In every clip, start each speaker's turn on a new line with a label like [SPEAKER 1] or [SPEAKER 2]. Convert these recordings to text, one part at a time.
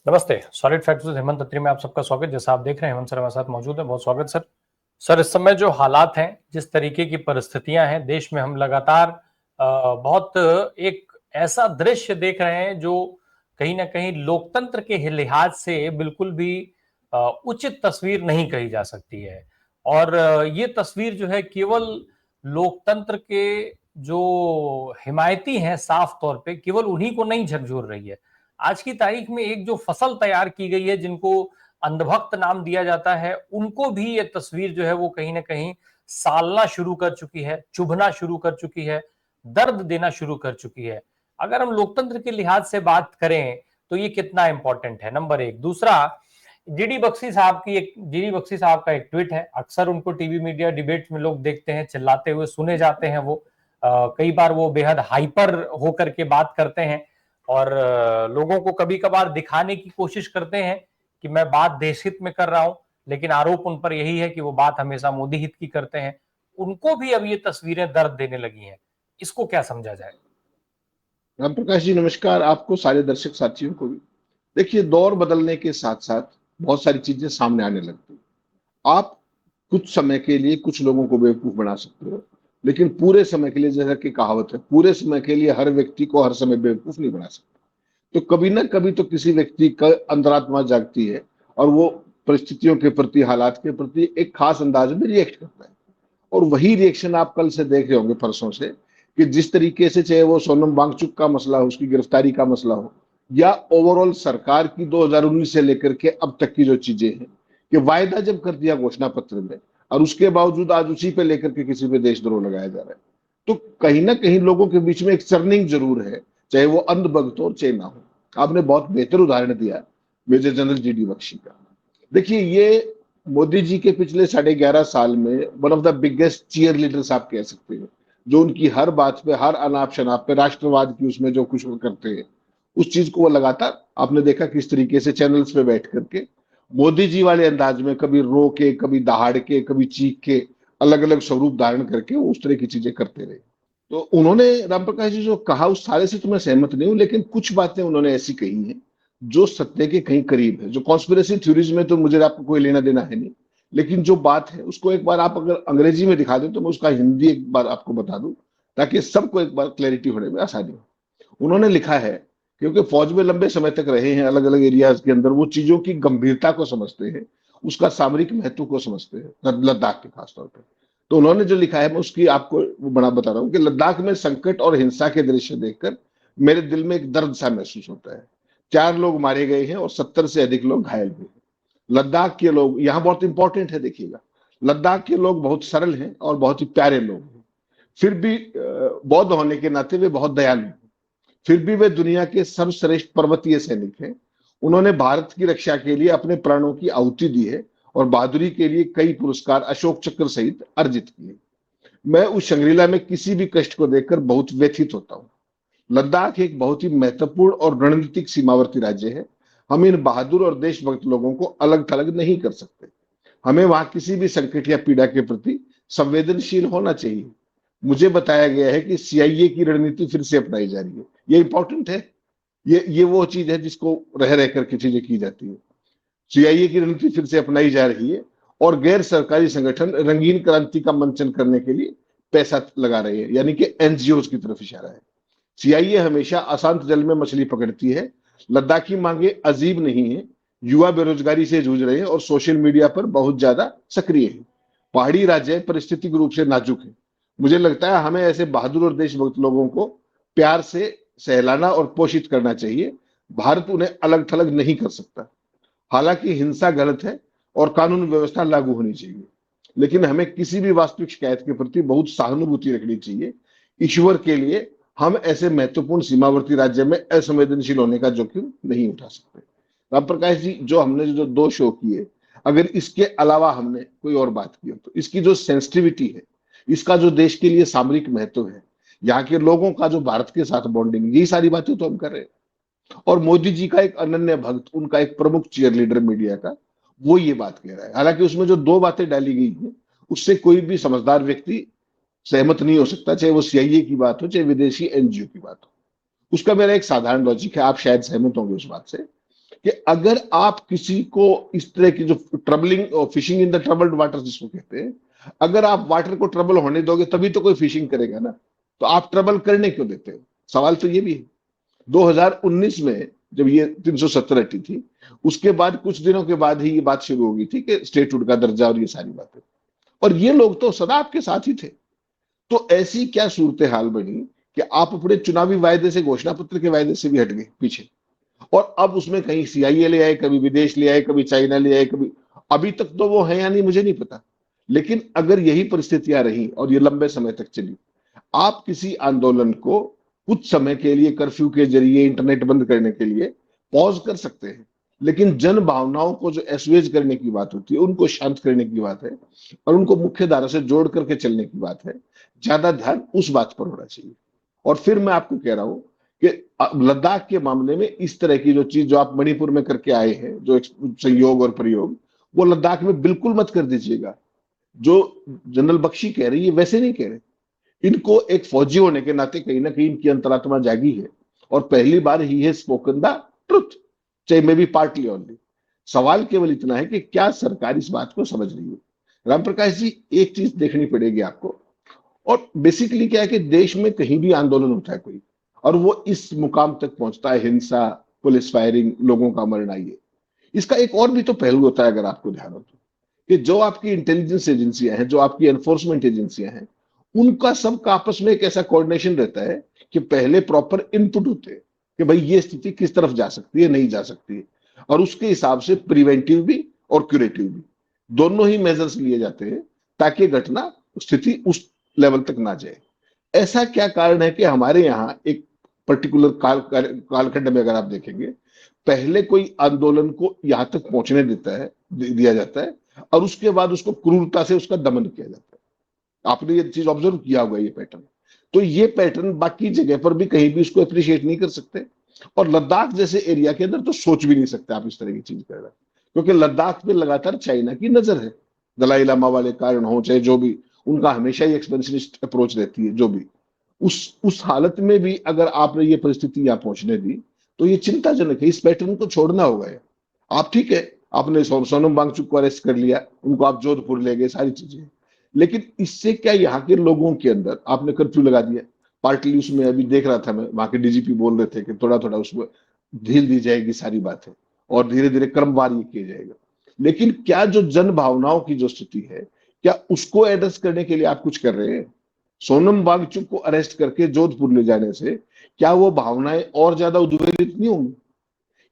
[SPEAKER 1] नमस्ते। Solid facts with Hemant अत्री में आप सबका स्वागत। जैसा आप देख रहे हैं हेमंत सर हमारे साथ मौजूद है। बहुत स्वागत सर। सर, इस समय जो हालात हैं, जिस तरीके की परिस्थितियां हैं देश में, हम लगातार बहुत एक ऐसा दृश्य देख रहे हैं जो कहीं ना कहीं लोकतंत्र के लिहाज से बिल्कुल भी उचित तस्वीर नहीं कही जा सकती है। और ये तस्वीर जो है केवल लोकतंत्र के जो हिमायती हैं साफ तौर पे, केवल उन्हीं को नहीं झकझोर रही है। आज की तारीख में एक जो फसल तैयार की गई है, जिनको अंधभक्त नाम दिया जाता है, उनको भी ये तस्वीर जो है वो कहीं ना कहीं सालना शुरू कर चुकी है, चुभना शुरू कर चुकी है, दर्द देना शुरू कर चुकी है। अगर हम लोकतंत्र के लिहाज से बात करें तो ये कितना इंपॉर्टेंट है, नंबर एक। दूसरा, जीडी बख्शी साहब का एक ट्वीट है। अक्सर उनको टीवी मीडिया डिबेट में लोग देखते हैं, चिल्लाते हुए सुने जाते हैं। वो कई बार वो बेहद हाइपर होकर के बात करते हैं और लोगों को कभी कभार दिखाने की कोशिश करते हैं कि मैं बात देश हित में कर रहा हूं, लेकिन आरोप उन पर यही है कि वो बात हमेशा मोदी हित की करते हैं। उनको भी अब ये तस्वीरें दर्द देने लगी हैं। इसको क्या समझा जाए?
[SPEAKER 2] राम प्रकाश जी नमस्कार। आपको, सारे दर्शक साथियों को भी। देखिए, दौर बदलने के साथ साथ बहुत सारी चीजें सामने आने लगती हैं। आप कुछ समय के लिए कुछ लोगों को बेवकूफ बना सकते हो, लेकिन पूरे समय के लिए, जैसा कि कहावत है, पूरे समय के लिए हर व्यक्ति को हर समय बेवकूफ नहीं बना सकते। तो कभी ना कभी तो किसी व्यक्ति का अंतरात्मा जागती है और वो परिस्थितियों के प्रति, हालात के प्रति एक खास अंदाज में रिएक्ट करता है। और वही रिएक्शन आप कल से देख रहे होंगे, परसों से, कि जिस तरीके से, चाहे वो सोनम वांगचुक का मसला हो, उसकी गिरफ्तारी का मसला हो, या ओवरऑल सरकार की 2019 से लेकर के अब तक की जो चीजें हैं, कि वायदा जब कर दिया घोषणा पत्र में और उसके बावजूद आज उसी पे लेकर के किसी पे देशद्रोह लगाया जा रहा है, तो कहीं ना कहीं लोगों के बीच में एक चर्निंग जरूर है, चाहे वो अंधभक्त हो चाहे ना हो। आपने बहुत बेहतर उदाहरण दिया मेजर जनरल जीडी बख्शी का। देखिए, ये मोदी जी के पिछले 11.5 साल में one of the biggest cheerleaders आप कह सकते हैं, जो उनकी हर बात पे, हर अनाप शनाप पे, राष्ट्रवाद की उसमें जो कुछ वो करते हैं, उस चीज को वो लगातार, आपने देखा किस तरीके से चैनल्स पे बैठ करके मोदी जी वाले अंदाज में, कभी रो के, कभी दहाड़ के, कभी चीख के, अलग अलग स्वरूप धारण करके वो उस तरह की चीजें करते रहे। तो उन्होंने, राम प्रकाश जी, जो कहा उस सारे से तो मैं सहमत नहीं हूं, लेकिन कुछ बातें उन्होंने ऐसी कही हैं जो सत्य के कहीं करीब है। जो कॉन्स्पिरेसी थ्योरीज में तो मुझे आपको कोई लेना देना है नहीं, लेकिन जो बात है उसको एक बार आप अगर अंग्रेजी में दिखा दें तो मैं उसका हिंदी एक बार आपको बता दूं, ताकि सबको एक बार क्लैरिटी होने में आसानी हो। उन्होंने लिखा है, क्योंकि फौज में लंबे समय तक रहे हैं, अलग अलग एरियाज के अंदर वो चीजों की गंभीरता को समझते हैं, उसका सामरिक महत्व को समझते हैं, लद्दाख के खासतौर पर। तो उन्होंने जो लिखा है, मैं उसकी आपको वो बड़ा बता रहा हूँ कि लद्दाख में संकट और हिंसा के दृश्य देखकर मेरे दिल में एक दर्द सा महसूस होता है। 4 लोग मारे गए हैं और 70 से अधिक लोग घायल हुए हैं। लद्दाख के लोग, यहाँ बहुत इंपॉर्टेंट है, देखिएगा, लद्दाख के लोग बहुत सरल हैं और बहुत ही प्यारे लोग हैं। फिर भी बौद्ध होने के नाते वे बहुत दयालु हैं। फिर भी वे दुनिया के सर्वश्रेष्ठ पर्वतीय सैनिक हैं। उन्होंने भारत की रक्षा के लिए अपने प्राणों की आहुति दी है और बहादुरी के लिए कई पुरस्कार, अशोक चक्र सहित, अर्जित किए। मैं उस शंग्रीला में किसी भी कष्ट को देखकर बहुत व्यथित होता हूँ। लद्दाख एक बहुत ही महत्वपूर्ण और रणनीतिक सीमावर्ती राज्य है। हम इन बहादुर और देशभक्त लोगों को अलग थलग नहीं कर सकते। हमें वहां किसी भी संकट या पीड़ा के प्रति संवेदनशील होना चाहिए। मुझे बताया गया है कि सीआईए की रणनीति फिर से अपनाई जा रही है। ये इंपॉर्टेंट है। ये वो चीज है जिसको रह रह करके चीजें की जाती है। सीआईए की रणनीति फिर से अपनाई जा रही है और गैर सरकारी संगठन रंगीन क्रांति का मंचन करने के लिए पैसा लगा रहे हैं, यानी कि एनजीओ की तरफ इशारा है। सीआईए हमेशा अशांत जल में मछली पकड़ती है। लद्दाखी मांगे अजीब नहीं है। युवा बेरोजगारी से जूझ रहे हैं और सोशल मीडिया पर बहुत ज्यादा सक्रिय है। पहाड़ी राज्य परिस्थितिक रूप से नाजुक है। मुझे लगता है हमें ऐसे बहादुर और देशभक्त लोगों को प्यार से सहलाना और पोषित करना चाहिए। भारत उन्हें अलग थलग नहीं कर सकता। हालांकि हिंसा गलत है और कानून व्यवस्था लागू होनी चाहिए, लेकिन हमें किसी भी वास्तविक शिकायत के प्रति बहुत सहानुभूति रखनी चाहिए। ईश्वर के लिए हम ऐसे महत्वपूर्ण सीमावर्ती राज्य में असंवेदनशील होने का जोखिम नहीं उठा सकते। राम प्रकाश जी, जो हमने जो 2 शो किए, अगर इसके अलावा हमने कोई और बात की हो, तो इसकी जो सेंसिटिविटी है, इसका जो देश के लिए सामरिक महत्व है, यहाँ के लोगों का जो भारत के साथ बॉन्डिंग, यही सारी बातें तो हम कर रहे हैं। और मोदी जी का एक अनन्य भक्त, उनका एक प्रमुख चीयर लीडर मीडिया का, वो ये बात कह रहा है। हालांकि उसमें जो 2 बातें डाली गई हैं, उससे कोई भी समझदार व्यक्ति सहमत नहीं हो सकता, चाहे वो सीआईए की बात हो, चाहे विदेशी एनजीओ की बात हो। उसका मेरा एक साधारण लॉजिक है, आप शायद सहमत होंगे उस बात से, कि अगर आप किसी को इस तरह की जो troubling fishing in the troubled water जिसको कहते हैं, अगर आप वाटर को ट्रबल होने दोगे तभी तो कोई फिशिंग करेगा ना। तो आप ट्रबल करने क्यों देते हो? सवाल तो ये भी है। 2019 में जब ये 370 हटी थी, उसके बाद कुछ दिनों के बाद ही ये बात शुरू हो गई थी कि स्टेटहुड का दर्जा और ये सारी बातें, और ये लोग तो सदा आपके साथ ही थे। तो ऐसी क्या सूरत हाल बनी कि आप अपने चुनावी वायदे से, घोषणा पत्र के वायदे से भी हट गए पीछे, और अब उसमें कहीं सीआईए ले आए, कभी विदेश ले आए, कभी चाइना ले आए, कभी, अभी तक तो वो है या नहीं मुझे नहीं पता। लेकिन अगर यही परिस्थितियां रही और ये लंबे समय तक चली, आप किसी आंदोलन को कुछ समय के लिए कर्फ्यू के जरिए, इंटरनेट बंद करने के लिए पॉज कर सकते हैं, लेकिन जन भावनाओं को जो एसवेज करने की बात होती है, उनको शांत करने की बात है और उनको मुख्य धारा से जोड़ करके चलने की बात है, ज्यादा ध्यान उस बात पर होना चाहिए। और फिर मैं आपको कह रहा हूं कि लद्दाख के मामले में इस तरह की जो चीज जो आप मणिपुर में करके आए हैं, जो संयोग और प्रयोग, वो लद्दाख में बिल्कुल मत कर दीजिएगा। जो जनरल बख्शी कह रही है वैसे नहीं कह रहे। इनको एक फौजी होने के नाते कहीं ना कहीं इनकी अंतरात्मा जागी है, और पहली बार ही है स्पोकन द ट्रुथ, चाहे मे बी पार्टली ओनली। सवाल केवल इतना है कि क्या सरकार इस बात को समझ रही है। राम प्रकाश जी, एक चीज देखनी पड़ेगी आपको, और बेसिकली क्या है कि देश में कहीं भी आंदोलन होता है कोई, और वो इस मुकाम तक पहुंचता है, हिंसा, पुलिस फायरिंग, लोगों का मरना, ये इसका एक और भी तो पहलू होता है अगर आपको ध्यान हो तो, कि जो आपकी इंटेलिजेंस एजेंसियां हैं, जो आपकी एनफोर्समेंट एजेंसियां हैं, उनका सबका आपस में एक ऐसा कोऑर्डिनेशन रहता है कि पहले प्रॉपर इनपुट होते हैं कि भाई ये स्थिति किस तरफ जा सकती है, नहीं जा सकती है, और उसके हिसाब से प्रिवेंटिव भी और क्यूरेटिव भी दोनों ही मेजर्स लिए जाते हैं, ताकि घटना, स्थिति उस लेवल तक ना जाए। ऐसा क्या कारण है कि हमारे यहाँ एक पर्टिकुलर कालखंड में अगर आप देखेंगे, पहले कोई आंदोलन को यहां तक पहुंचने देता है, दिया जाता है, और उसके बाद उसको क्रूरता से उसका दमन किया जाता है। आपने ये चीज ऑब्जर्व किया होगा, ये पैटर्न। तो ये पैटर्न बाकी जगह पर भी कहीं भी उसको अप्रिशिएट नहीं कर सकते, और लद्दाख जैसे एरिया के अंदर तो सोच भी नहीं सकते आप इस तरह की चीज कर रहे हैं, क्योंकि लद्दाख पे लगातार चाइना की नजर है। दलाई लामा वाले कारण हो चाहे जो भी, उनका हमेशा ही एक्सपेंशनिस्ट अप्रोच रहती है, जो भी। उस हालत में भी अगर आपने ये परिस्थिति यहाँ पहुंचने दी, तो ये चिंताजनक है। इस पैटर्न को छोड़ना होगा। आप ठीक है, आपने सोनम वांगचुक को अरेस्ट कर लिया, उनको आप जोधपुर ले गए, सारी चीजें, लेकिन इससे क्या यहाँ के लोगों के अंदर आपने कर्फ्यू लगा दिया, पार्टली उसमें अभी देख रहा था मैं, वहां के डीजीपी बोल रहे थे कि थोड़ा थोड़ा उसमें ढील दी जाएगी सारी बातें, और धीरे धीरे क्रमवार ये किया जाएगा। लेकिन क्या जो जन भावनाओं की जो स्थिति है, क्या उसको एड्रेस करने के लिए आप कुछ कर रहे हैं? सोनम वांगचुक को अरेस्ट करके जोधपुर ले जाने से क्या वो भावनाएं और ज्यादा उद्वेलित नहीं होंगी?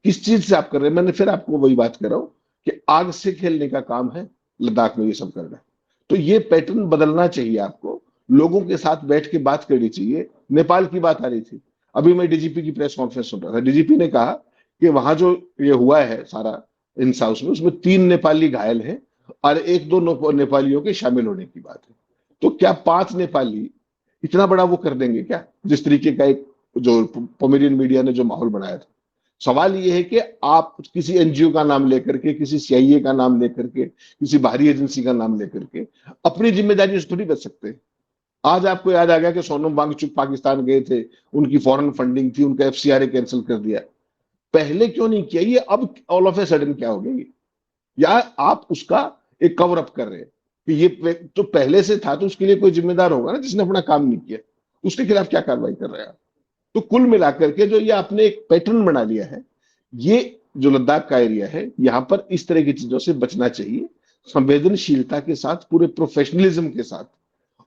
[SPEAKER 2] किस चीज से आप कर रहे हैं? मैंने फिर आपको वही बात कर रहा हूं कि आग से खेलने का काम है लद्दाख में ये सब करना है। तो ये पैटर्न बदलना चाहिए आपको, लोगों के साथ बैठ के बात करनी चाहिए। नेपाल की बात आ रही थी, अभी मैं डीजीपी की प्रेस कॉन्फ्रेंस सुन रहा था, डीजीपी ने कहा कि वहां जो ये हुआ है सारा हिंसा, उसमें 3 नेपाली घायल हैं और 1-2 नेपालियों के शामिल होने की बात है। तो क्या 5 नेपाली इतना बड़ा वो कर देंगे क्या, जिस तरीके का एक जो पोमेरियन मीडिया ने जो माहौल बनाया था? सवाल ये है कि आप किसी एनजीओ का नाम लेकर के, किसी सीआईए का नाम लेकर के, किसी बाहरी एजेंसी का नाम लेकर के अपनी जिम्मेदारी से थोड़ी बच सकते हैं। आज आपको याद आ गया कि सोनम वांगचुक पाकिस्तान गए थे, उनकी फॉरेन फंडिंग थी, उनका एफसीआरए कैंसिल कर दिया। पहले क्यों नहीं किया ये? अब ऑल ऑफ ए सडन क्या हो गई? या आप उसका एक कवर अप कर रहे हैं कि ये तो पहले से था, तो उसके लिए कोई जिम्मेदार होगा ना जिसने अपना काम नहीं किया, उसके खिलाफ क्या कार्रवाई कर रहे हैं आप? तो कुल मिलाकर के जो ये आपने एक पैटर्न बना लिया है, ये जो लद्दाख का एरिया है, यहां पर इस तरह की चीजों से बचना चाहिए, संवेदनशीलता के साथ, पूरे प्रोफेशनलिज्म के साथ।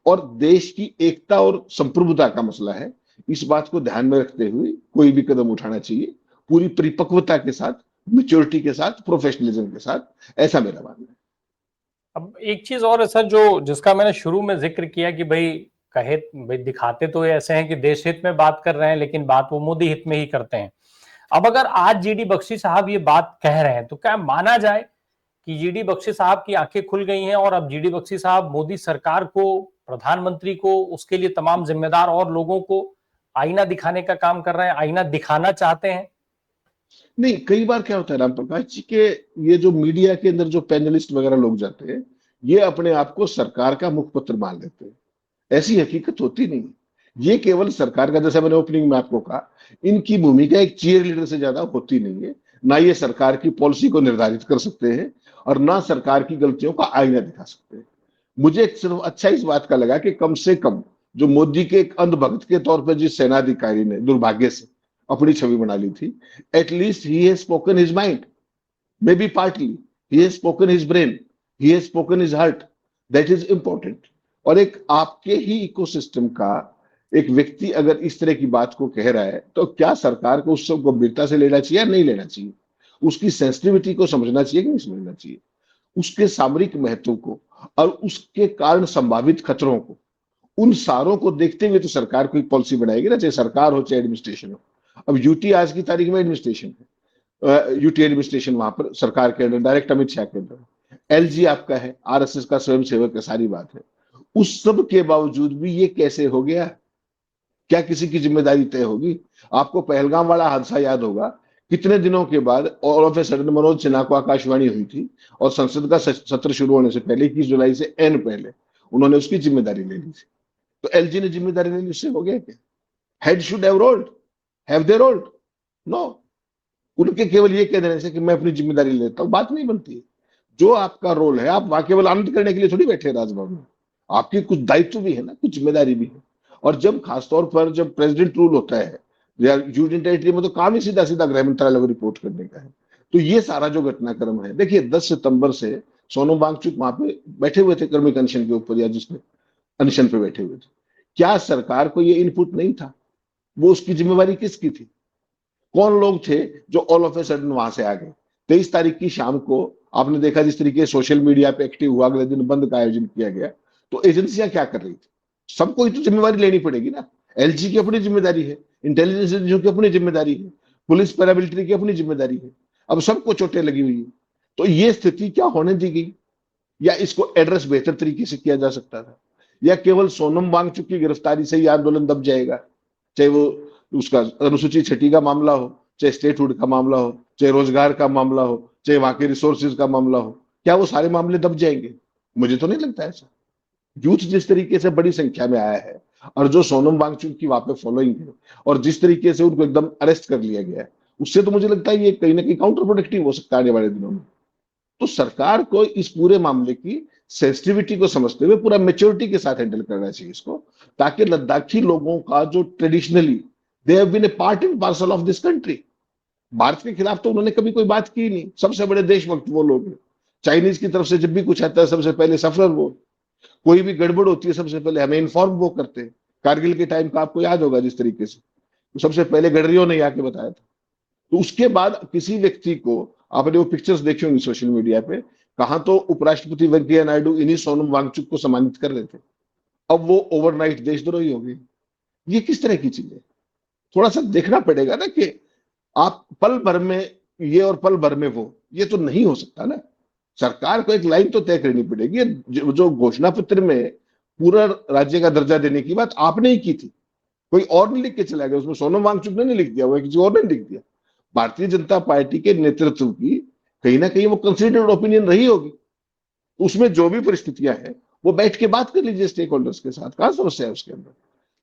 [SPEAKER 2] और देश की एकता और संप्रभुता का मसला है, इस बात को ध्यान में रखते हुए कोई भी कदम उठाना चाहिए, पूरी परिपक्वता के साथ, मेच्योरिटी के साथ, प्रोफेशनलिज्म के साथ। ऐसा मेरा मानना है।
[SPEAKER 1] अब एक चीज और है सर, जो जिसका मैंने शुरू में जिक्र किया कि भाई भाई दिखाते तो ऐसे हैं कि देश हित में बात कर रहे हैं, लेकिन बात वो मोदी हित में ही करते हैं। अब अगर आज जीडी बख्शी साहब ये बात कह रहे हैं, तो क्या माना जाए कि जीडी बख्शी साहब की आंखें खुल गई हैं और अब जीडी बख्शी साहब मोदी सरकार को, प्रधानमंत्री को, उसके लिए तमाम जिम्मेदार और लोगों को आईना दिखाने का काम कर रहे हैं, आईना दिखाना चाहते हैं?
[SPEAKER 2] नहीं, कई बार क्या होता है राम प्रकाश जी के, ये जो मीडिया के अंदर जो पैनलिस्ट वगैरह लोग जाते हैं, ये अपने आप को सरकार का मुखपत्र मान लेते हैं। ऐसी हकीकत होती नहीं। ये केवल सरकार का, जैसा मैंने ओपनिंग में आपको कहा, इनकी भूमिका एक चीयर लीडर से ज्यादा होती नहीं है। ना ये सरकार की पॉलिसी को निर्धारित कर सकते हैं और ना सरकार की गलतियों का आईना दिखा सकते हैं। मुझे एक सिर्फ अच्छा इस बात का लगा कि कम से कम जो मोदी के एक अंधभक्त के तौर पर जिस सेनाधिकारी ने दुर्भाग्य से अपनी छवि बना ली थी, at least he has spoken his mind, may be partly he has spoken his brain, he has spoken his heart, that is important. और एक आपके ही इकोसिस्टम का एक व्यक्ति अगर इस तरह की बात को कह रहा है तो क्या सरकार को उससे गंभीरता से लेना चाहिए या नहीं लेना चाहिए? उसकी सेंसिटिविटी को समझना चाहिए कि नहीं समझना चाहिए? उसके सामरिक महत्व को और उसके कारण संभावित खतरों को, उन सारों को देखते हुए तो सरकार कोई पॉलिसी बनाएगी ना, चाहे सरकार हो चाहे एडमिनिस्ट्रेशन हो। अब यूटी आज की तारीख में एडमिनिस्ट्रेशन है, यूटी एडमिनिस्ट्रेशन वहां पर सरकार के अंदर डायरेक्ट अमित शाह के अंदर, एलजी आपका है, आरएसएस का स्वयंसेवक है, सारी बात है। उस सब के बावजूद भी ये कैसे हो गया? क्या किसी की जिम्मेदारी तय होगी? आपको पहलगाम वाला हादसा याद होगा, कितने दिनों के बाद all of a sudden Manoj Sinha को आकाशवाणी हुई थी और संसद का सत्र शुरू होने से पहले 21 जुलाई से एन पहले उन्होंने उसकी जिम्मेदारी ले ली थी। तो एलजी ने जिम्मेदारी ले ली, उससे हो गया क्या? Head should have rolled, have they rolled? No. उनके केवल ये कह देने से कि मैं अपनी जिम्मेदारी लेता हूं बात नहीं बनती है। जो आपका रोल है, आप वहां केवल आनंद करने के लिए थोड़ी बैठे राजभवन में, आपकी कुछ दायित्व भी है ना, कुछ जिम्मेदारी भी है। और जब खासतौर पर जब प्रेसिडेंट रूल होता है या यूनियन टेरिटरी में, तो काम ही सीधा सीधा गृह मंत्रालय को रिपोर्ट करने का है। तो ये सारा जो घटनाक्रम है, देखिए 10 सितंबर से सोनम वांगचुक वहां पे बैठे हुए थे कर्मिक अनशन के ऊपर, या जिसमें अनशन पे बैठे हुए थे। क्या सरकार को ये इनपुट नहीं था? वो उसकी जिम्मेवारी किसकी थी? कौन लोग थे जो ऑल ऑफ ए सडन वहां से आ गए? 23 तारीख की शाम को आपने देखा जिस तरीके सोशल मीडिया पे एक्टिव हुआ, अगले दिन बंद का आयोजन किया गया। तो एजेंसियां क्या कर रही थी? सबको ही तो जिम्मेवारी लेनी पड़ेगी ना। एलजी की अपनी जिम्मेदारी है, इंटेलिजेंस एजेंसियों की अपनी जिम्मेदारी है, पुलिस पैरामिलिट्री की अपनी जिम्मेदारी है। अब सबको चोटें लगी हुई है। तो ये स्थिति क्या होने दी गई? या इसको एड्रेस बेहतर तरीके से किया जा सकता था? या केवल सोनम वांगचुक की गिरफ्तारी से ही आंदोलन दब जाएगा? चाहे वो उसका अनुसूचित छठी का मामला हो, चाहे स्टेटहुड का मामला हो, चाहे रोजगार का मामला हो, चाहे वहां के रिसोर्सेज का मामला हो, क्या वो सारे मामले दब जाएंगे? मुझे तो नहीं लगता ऐसा। यूथ जिस तरीके से बड़ी संख्या में आया है और जो सोनम वांगचुक की वहां पे फॉलोइंग है और जिस तरीके से उनको एकदम अरेस्ट कर लिया गया है, उससे तो मुझे लगता है ये कहीं ना कहीं काउंटर प्रोडक्टिव हो सकता है आने वाले दिनों में। तो सरकार को इस पूरे मामले की सेंसिटिविटी को समझते हुए पूरा मेच्योरिटी के साथ हैंडल करना चाहिए इसको, ताकि लद्दाखी लोगों का जो traditionally they have been a part and parcel of this country, Bharat के खिलाफ तो उन्होंने कभी कोई बात की नहीं। सबसे बड़े देशभक्त वो लोग हैं। चाइनीज की तरफ से जब भी कुछ आता है सबसे पहले सफर वो, कोई भी गड़बड़ होती है सबसे पहले हमें इन्फॉर्म वो करते हैं। कारगिल के टाइम का आपको याद होगा जिस तरीके से, तो सबसे पहले गडरियों ने आके बताया था। तो उसके बाद किसी व्यक्ति को, आपने वो पिक्चर्स देखी होंगी सोशल मीडिया पे, कहां तो उपराष्ट्रपति वेंकैया नायडू इन्हीं सोनम वांगचुक को सम्मानित कर रहे थे, अब वो ओवरनाइट देशद्रोही हो गई। ये किस तरह की चीज है? थोड़ा सा देखना पड़ेगा ना कि आप पल भर में ये और पल भर में वो, ये तो नहीं हो सकता ना। सरकार को एक लाइन तो तय करनी पड़ेगी। जो घोषणा पत्र में पूरा राज्य का दर्जा देने की बात आपने ही की थी, कोई और नहीं लिख के चला गया उसमें, सोनम वांगचुक ने नहीं लिख दिया, वो किसी और ने लिख दिया। भारतीय जनता पार्टी के नेतृत्व की कहीं ना कहीं वो कंसिडर्ड ओपिनियन रही होगी। उसमें जो भी परिस्थितियां हैं वो बैठ के बात कर लीजिए स्टेक होल्डर्स के साथ, कहां समस्या है उसके अंदर।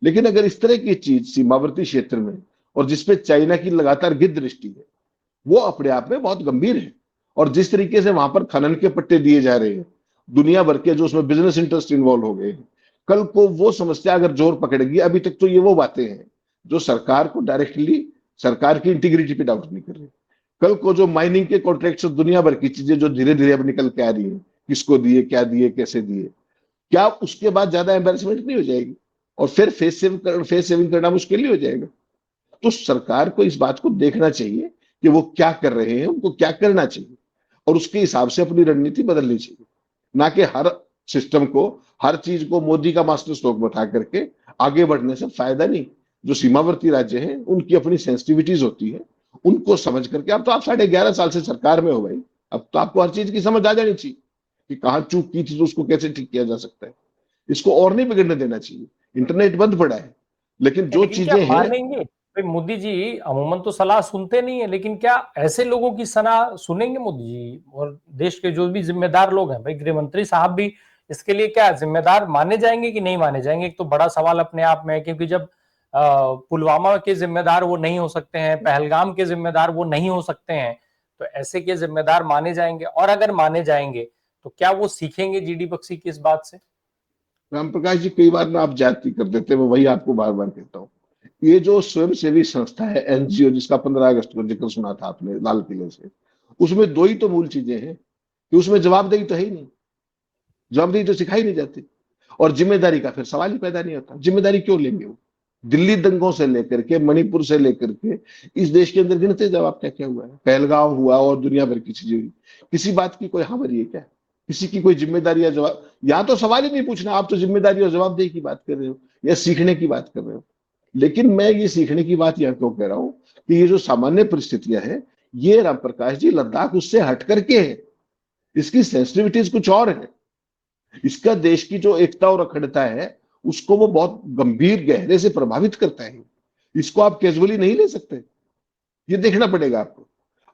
[SPEAKER 2] लेकिन अगर इस तरह की चीज सीमावर्ती क्षेत्र में, और जिसपे चाइना की लगातार गिद्ध दृष्टि है, वो अपने आप में बहुत गंभीर है। और जिस तरीके से वहां पर खनन के पट्टे दिए जा रहे हैं, दुनिया भर के जो उसमें बिजनेस इंटरेस्ट इन्वॉल्व हो गए हैं, कल को वो समस्या अगर जोर पकड़ेगी, अभी तक तो ये वो बातें हैं जो सरकार को डायरेक्टली, सरकार की इंटीग्रिटी पे डाउट नहीं कर रही। कल को जो माइनिंग के कॉन्ट्रैक्ट, दुनिया भर की चीजें जो धीरे धीरे अब निकल के आ रही है, किसको दिए, क्या दिए, कैसे दिए, क्या उसके बाद ज्यादा एम्बेरसमेंट नहीं हो जाएगी? और फिर फेस सेविंग करना मुश्किल नहीं हो जाएगा? तो सरकार को इस बात को देखना चाहिए कि वो क्या कर रहे हैं, उनको क्या करना चाहिए, और उसके हिसाब से अपनी रणनीति बदलनी चाहिए। ना कि हर सिस्टम को, हर चीज को मोदी का मास्टर स्ट्रोक बता करके आगे बढ़ने से फायदा नहीं। जो सीमावर्ती राज्य हैं उनकी अपनी सेंसिटिविटीज होती है, उनको समझ करके, अब तो आप 11.5 साल से सरकार में हो भाई, अब तो आपको हर चीज की समझ आ जानी चाहिए कि कहाँ चूक की थी तो उसको कैसे ठीक किया जा सकता है। इसको और नहीं बिगड़ने देना चाहिए। इंटरनेट बंद पड़ा है, लेकिन जो
[SPEAKER 1] लेकिन क्या
[SPEAKER 2] चीजें हैं,
[SPEAKER 1] मानेंगे भाई? मोदी जी अमूमन तो सलाह सुनते नहीं है, लेकिन क्या ऐसे लोगों की सलाह सुनेंगे मोदी जी? और देश के जो भी जिम्मेदार लोग हैं, भाई गृह मंत्री साहब भी इसके लिए क्या जिम्मेदार माने जाएंगे कि नहीं माने जाएंगे? एक तो बड़ा सवाल अपने आप में है, क्योंकि जब पुलवामा के जिम्मेदार वो नहीं हो सकते हैं, पहलगाम के जिम्मेदार वो नहीं हो सकते हैं, तो ऐसे के जिम्मेदार माने जाएंगे? और अगर माने जाएंगे तो क्या वो सीखेंगे जीडी बख्शी की इस बात से?
[SPEAKER 2] राम प्रकाश जी, कई बार ना आप जाति कर देते हैं, मैं वही आपको बार बार कहता हूँ। ये जो स्वयंसेवी संस्था है एनजीओ, जिसका 15 अगस्त को जिक्र सुना था आपने लाल किले से, उसमें दो ही तो मूल चीजें हैं कि उसमें जवाबदेही तो है ही नहीं, जवाबदेही तो सिखाई नहीं जाती, और जिम्मेदारी का फिर सवाल ही पैदा नहीं होता। जिम्मेदारी क्यों लेंगे वो? दिल्ली दंगों से लेकर के, मणिपुर से लेकर के, इस देश के अंदर गिनते जवाब क्या क्या हुआ है, पहलगांव हुआ और दुनिया भर की चीजें हुई। किसी बात की कोई खबर है क्या? किसी की कोई जिम्मेदारी या जवाब? यहाँ तो सवाल ही नहीं पूछना, आप तो जिम्मेदारी और जवाबदेही की बात कर रहे हो या सीखने की बात कर रहे हो। लेकिन मैं ये सीखने की बात यहाँ क्यों कह रहा हूँ कि ये जो सामान्य परिस्थितियां हैं, ये राम प्रकाश जी लद्दाख उससे हट करके है, इसकी सेंसिटिविटीज कुछ और है। इसका देश की जो एकता और अखंडता है उसको वो बहुत गंभीर गहरे से प्रभावित करता है। इसको आप कैजुअली नहीं ले सकते, ये देखना पड़ेगा आपको।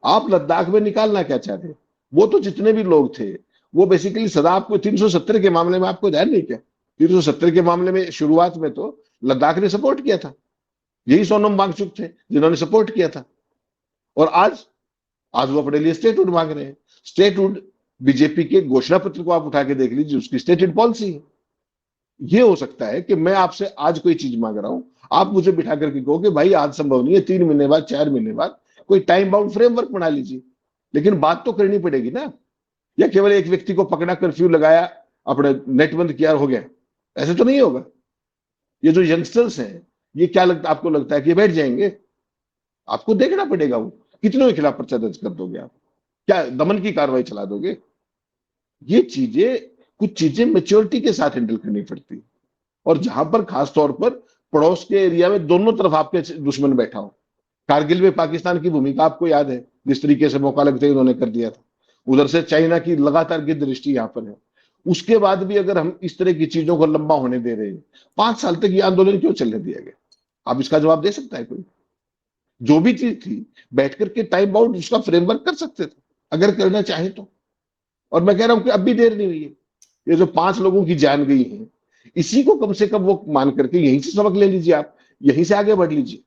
[SPEAKER 2] आप लद्दाख में निकालना क्या चाहते हैं? वो तो जितने भी लोग थे वो बेसिकली सदा आपको 370 के मामले में आपको ध्यान नहीं क्या? 370 के मामले में शुरुआत में तो लद्दाख ने सपोर्ट किया था, यही सोनम वांगचुक थे जिन्होंने सपोर्ट किया था। और आज आज वो अपने लिए स्टेटहुड मांग रहे हैं। स्टेटहुड बीजेपी के घोषणा पत्र को आप उठा के देख लीजिए, उसकी स्टेटेड पॉलिसी है। ये हो सकता है कि मैं आपसे आज कोई चीज मांग रहा हूं, आप मुझे बिठा करके कहो कि भाई आज संभव नहीं है, 3 महीने बाद, 4 महीने बाद कोई टाइम बाउंड फ्रेमवर्क बना लीजिए। लेकिन बात तो करनी पड़ेगी ना। या केवल एक व्यक्ति को पकड़ा, कर्फ्यू लगाया, अपने नेट बंद किया और हो गया, ऐसे तो नहीं होगा। ये जो यंगस्टर्स हैं, ये क्या लगता, आपको लगता है कि ये बैठ जाएंगे? आपको देखना पड़ेगा वो कितनों के खिलाफ पर्चा दर्ज कर दोगे आप, क्या दमन की कार्रवाई चला दोगे? ये चीजें, कुछ चीजें मेच्योरिटी के साथ हैंडल करनी पड़ती है। और जहां पर खास तौर पर पड़ोस के एरिया में दोनों तरफ आपके दुश्मन बैठा हो। कारगिल में पाकिस्तान की भूमिका आपको याद है, जिस तरीके से मौका लगते ही उन्होंने कर दिया था। उधर से चाइना की लगातार गिद्ध दृष्टि यहाँ पर है। उसके बाद भी अगर हम इस तरह की चीजों को लंबा होने दे रहे हैं, 5 साल तक ये आंदोलन क्यों चलने दिया गया? आप इसका जवाब दे सकता है कोई? जो भी चीज थी, बैठ करके टाइम बाउंड उसका फ्रेमवर्क कर सकते थे अगर करना चाहे तो। और मैं कह रहा हूं कि अब भी देर नहीं हुई है। ये जो 5 लोगों की जान गई है, इसी को कम से कम वो मान करके यहीं से सबक ले लीजिए, आप यहीं से आगे बढ़ लीजिए।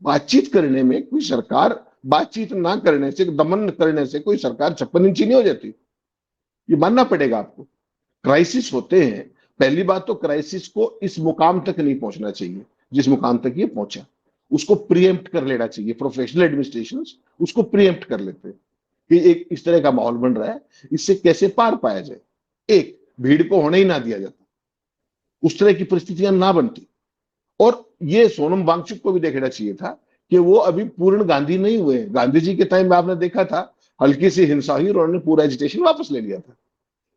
[SPEAKER 2] बातचीत करने में कोई सरकार, बातचीत ना करने से, दमन करने से कोई सरकार 56 इंची नहीं हो जाती। ये मानना पड़ेगा आपको। क्राइसिस होते हैं, पहली बात तो क्राइसिस को इस मुकाम तक नहीं पहुंचना चाहिए जिस मुकाम तक ये पहुंचा। उसको प्रीएम्प्ट कर लेना चाहिए। प्रोफेशनल एडमिनिस्ट्रेशन उसको प्रीएम्प्ट कर लेते हैं कि एक इस तरह का माहौल बन रहा है, इससे कैसे पार पाया जाए। एक, भीड़ को होने ही ना दिया जाता, उस तरह की परिस्थितियां ना बनती। और ये सोनम वांगचुक को भी देखना चाहिए था कि वो अभी पूर्ण गांधी नहीं हुए। गांधी जी के टाइम में आपने देखा था, हल्की सी हिंसा हुई और उन्होंने पूरा एजिटेशन वापस ले लिया था।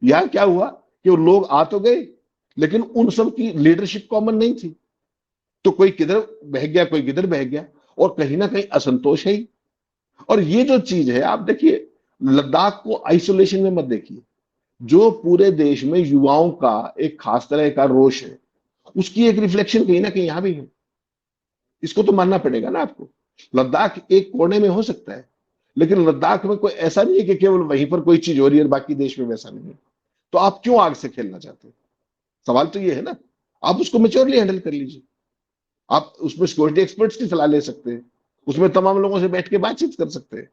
[SPEAKER 2] यहां क्या हुआ कि वो लोग आ तो गए, लेकिन उन सब की लीडरशिप कॉमन नहीं थी। तो कोई किधर बह गया, कोई किधर बह गया, और कहीं ना कहीं असंतोष है ही। और ये जो चीज है, आप देखिए, लद्दाख को आइसोलेशन में मत देखिए। जो पूरे देश में युवाओं का एक खास तरह का रोष है, उसकी एक रिफ्लेक्शन कहीं ना कहीं यहां भी है। इसको तो मानना पड़ेगा ना आपको। लद्दाख एक कोने में हो सकता है, लेकिन लद्दाख में कोई ऐसा नहीं है कि केवल वहीं पर कोई चीज हो रही है और बाकी देश में वैसा नहीं है। तो आप क्यों आग से खेलना चाहते हैं? सवाल तो ये है ना। आप उसको मेच्योरली हैंडल कर लीजिए। आप उसमें सिक्योरिटी एक्सपर्ट्स की सलाह ले सकते हैं, उसमें तमाम लोगों से बैठ के बातचीत कर सकते हैं।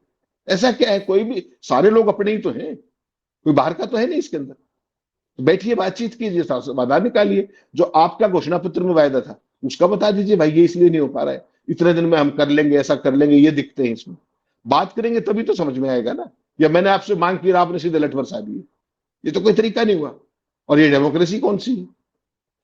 [SPEAKER 2] ऐसा क्या है, कोई भी, सारे लोग अपने ही तो हैं, कोई बाहर का तो है नहीं इसके अंदर। तो बैठिए, बातचीत कीजिए, समाधान निकालिए। जो आपका घोषणा पत्र में वायदा था उसका बता दीजिए, भाई ये इसलिए नहीं हो पा रहा है, इतने दिन में हम कर लेंगे, ऐसा कर लेंगे, ये दिखते हैं इसमें। बात करेंगे तभी तो समझ में आएगा ना। या मैंने आपसे मांग की, आपने सीधे लठ बरसा दिए, ये तो कोई तरीका नहीं हुआ। और ये डेमोक्रेसी कौन सी है?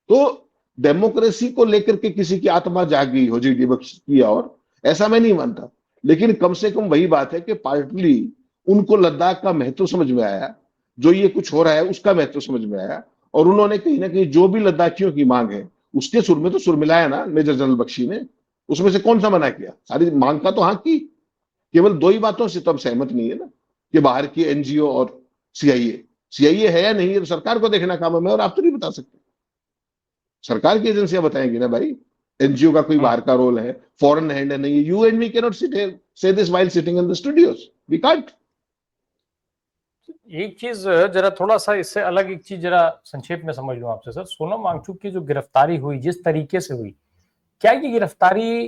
[SPEAKER 2] तो डेमोक्रेसी को लेकर के किसी की आत्मा जाग गई हो जीडी बख्शी की, और ऐसा मैं नहीं मानता। लेकिन कम से कम वही बात है कि पार्टली उनको लद्दाख का महत्व समझ में आया, जो ये कुछ हो रहा है उसका महत्व समझ में आया, और उन्होंने कहीं ना कहीं जो भी लद्दाखियों की मांग है उसके सुर में तो सुर मिलाया ना मेजर जनरल बख्शी ने। उसमें से कौन सा मना किया? सारी मांग का तो हाँ की। केवल दो ही बातों से तो अब सहमत नहीं है ना, कि बाहर की एनजीओ और सीआईए। सीआईए है या नहीं है तो सरकार को देखना काम है, मैं और आप तो नहीं बता सकते। सरकार की एजेंसियां बताएंगी ना भाई। एनजीओ का कोई बाहर का रोल है, फॉरेन हैंड है, नहीं है। You and we can not sit here say this while sitting in the studios, we can't.
[SPEAKER 1] एक चीज जरा थोड़ा सा इससे अलग एक चीज जरा संक्षेप में समझ लूं आपसे सर। सोनम वांगचुक की जो गिरफ्तारी हुई, जिस तरीके से हुई, क्या ये गिरफ्तारी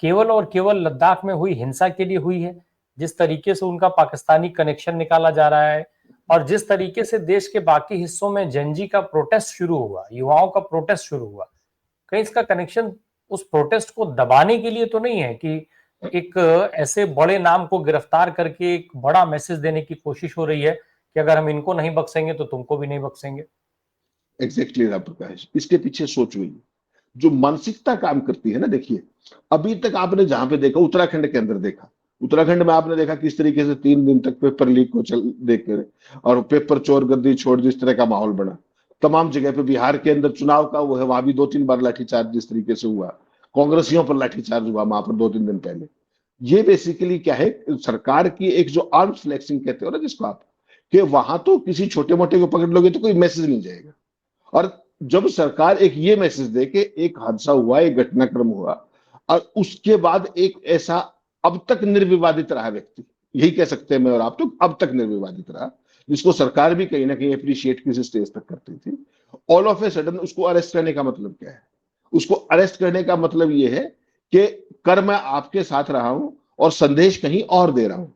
[SPEAKER 1] केवल और केवल लद्दाख में हुई हिंसा के लिए हुई है, जिस तरीके से उनका पाकिस्तानी कनेक्शन निकाला जा रहा है और जिस तरीके से देश के बाकी हिस्सों में जेनजी का प्रोटेस्ट शुरू हुआ, युवाओं का प्रोटेस्ट शुरू हुआ, कहीं इसका कनेक्शन उस प्रोटेस्ट को दबाने के लिए तो नहीं है कि एक ऐसे बड़े नाम को गिरफ्तार करके एक बड़ा मैसेज देने की कोशिश हो रही है कि अगर हम इनको नहीं बख्शेंगे तो तुमको भी नहीं बख्शेंगे।
[SPEAKER 2] एग्जैक्टली राम प्रकाश, इसके पीछे सोच हुई जो मानसिकता काम करती है ना। देखिए, अभी तक आपने जहां पे देखा, उत्तराखंड के अंदर देखा, उत्तराखंड में आपने देखा किस तरीके से 3 दिन तक पेपर लीक को चल देखकर और पेपर चोर गर्दी छोड़ जिस तरह का माहौल बना तमाम जगह पे। बिहार के अंदर चुनाव का वो है, वहां भी 2-3 बार लाठीचार्ज जिस तरीके से हुआ, कांग्रेसियों पर लाठीचार्ज हुआ वहां पर 2-3 दिन पहले। ये बेसिकली क्या है, सरकार की एक जो आर्म्स फ्लेक्सिंग कहते हो ना जिसको आप, कि वहां तो किसी छोटे मोटे को पकड़ लोगे तो कोई मैसेज नहीं जाएगा। और जब सरकार एक ये मैसेज दे कि एक हादसा हुआ, एक घटनाक्रम हुआ, और उसके बाद एक ऐसा अब तक निर्विवादित रहा व्यक्ति, यही कह सकते हैं मैं और आप, तो अब तक निर्विवादित रहा, जिसको सरकार भी कहीं ना कहीं अप्रिशिएट किसी स्टेज तक करती थी, ऑल ऑफ ए सडन उसको अरेस्ट करने का मतलब क्या है? उसको अरेस्ट करने का मतलब ये है कि कर मैं आपके साथ रहा हूं और संदेश कहीं और दे रहा हूं।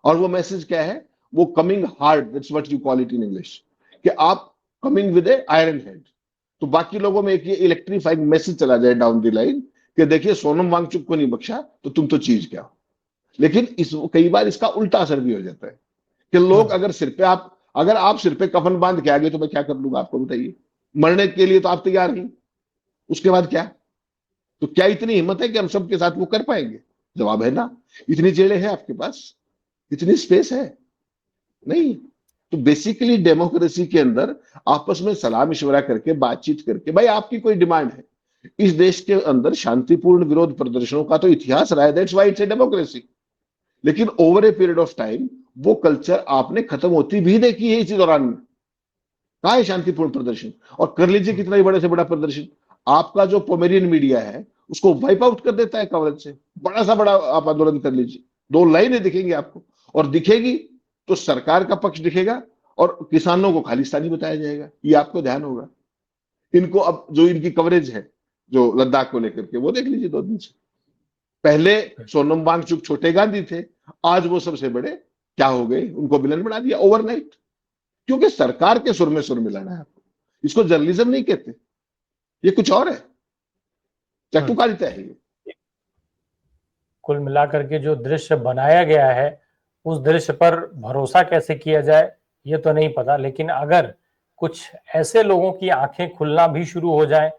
[SPEAKER 2] और वो मैसेज क्या है? वो coming hard, that's what you call it in English, कि आप coming with A iron hand. तो बाकी लोगों में एक ये इलेक्ट्रीफाइंग मैसेज चला जाए डाउन द लाइन कि देखिए सोनम वांगचुक को नहीं बख्शा तो तुम तो चीज क्या हो। लेकिन इस कई बार इसका उल्टा असर भी हो जाता है कि लोग अगर सिर पे आप, अगर आप सिर पे कफन बांध के आगे तो मैं क्या कर लूंगा आपको बताइए? मरने के लिए तो आप तैयार हैं, उसके बाद क्या? तो क्या इतनी हिम्मत है कि हम सबके साथ वो कर पाएंगे? जवाब है ना। इतनी जेलें हैं आपके पास, इतनी स्पेस है नहीं। तो बेसिकली डेमोक्रेसी के अंदर आपस में सलाह मशवरा करके बातचीत करके, भाई आपकी कोई डिमांड है, इस देश के अंदर शांतिपूर्ण विरोध प्रदर्शनों का तो इतिहास रहा है, that's why it's a democracy. लेकिन over a period of time वो कल्चर आपने खत्म होती भी देखी है इसी दौरान में। कहा है शांतिपूर्ण प्रदर्शन? और कर लीजिए कितना ही बड़े से बड़ा प्रदर्शन, आपका जो पोमेरियन मीडिया है उसको वाइप आउट कर देता है कवरेज से। बड़ा सा बड़ा आप आंदोलन कर लीजिए, 2 लाइनें दिखेंगी आपको, और दिखेगी तो सरकार का पक्ष दिखेगा और किसानों को खालिस्तानी बताया जाएगा। ये आपको ध्यान होगा। इनको अब जो इनकी कवरेज है जो लद्दाख को लेकर के, वो देख लीजिए 2 दिन से। पहले सोनम वांगचुक छोटे गांधी थे, आज वो सबसे बड़े क्या हो गए, उनको विलन बना दिया ओवरनाइट। क्योंकि सरकार के सुर में लाना है आपको। इसको जर्नलिज्म नहीं कहते, ये कुछ और है, चाटुकारिता है ये।
[SPEAKER 1] कुल मिलाकर के जो दृश्य बनाया गया है उस दृश्य पर भरोसा कैसे किया जाए ये तो नहीं पता, लेकिन अगर कुछ ऐसे लोगों की आंखें खुलना भी शुरू हो जाए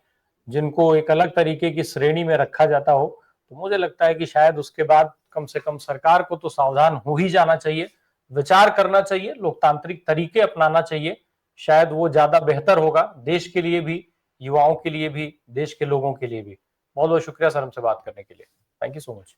[SPEAKER 1] जिनको एक अलग तरीके की श्रेणी में रखा जाता हो, तो मुझे लगता है कि शायद उसके बाद कम से कम सरकार को तो सावधान हो ही जाना चाहिए, विचार करना चाहिए, लोकतांत्रिक तरीके अपनाना चाहिए। शायद वो ज्यादा बेहतर होगा देश के लिए भी, युवाओं के लिए भी, देश के लोगों के लिए भी। बहुत बहुत शुक्रिया सर हमसे बात करने के लिए। Thank you so much.